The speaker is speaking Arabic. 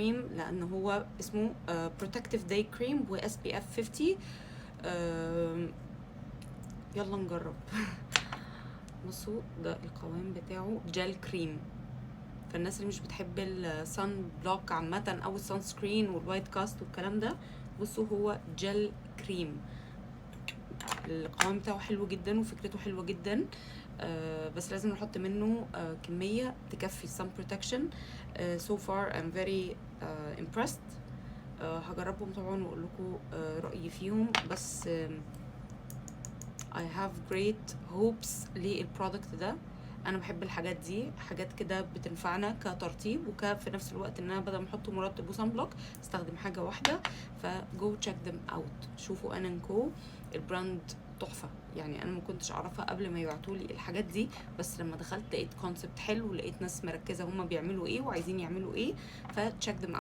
كريم لان هو اسمه بروتكتيف داي كريم و SPF 50. يلا نجرب. بصوا ده القوام بتاعه جل كريم، فالناس اللي مش بتحب السان بلوك عامه او السان سكرين والوايت كاست والكلام ده، بصوا هو جل كريم. القوام بتاعه حلو جدا وفكرته حلوه جدا، بس لازم نحط منه كميه تكفي sun protection. so far I'm very impressed. هجربهم طبعا واقول لكم رايي فيهم، بس I have great hopes للبرودكت ده. انا بحب الحاجات دي، حاجات كده بتنفعنا كترطيب وفي نفس الوقت ان انا بدل ما احط مرطب وصن بلوك استخدم حاجه واحده. فجو تشيك ذم اوت، شوفوا انكو البراند تحفه، يعني انا ما كنتش اعرفها قبل ما يبعتولي الحاجات دي، بس لما دخلت لقيت كونسبت حلو ولقيت ناس مركزه هما بيعملوا ايه وعايزين يعملوا ايه، فتشيك ذم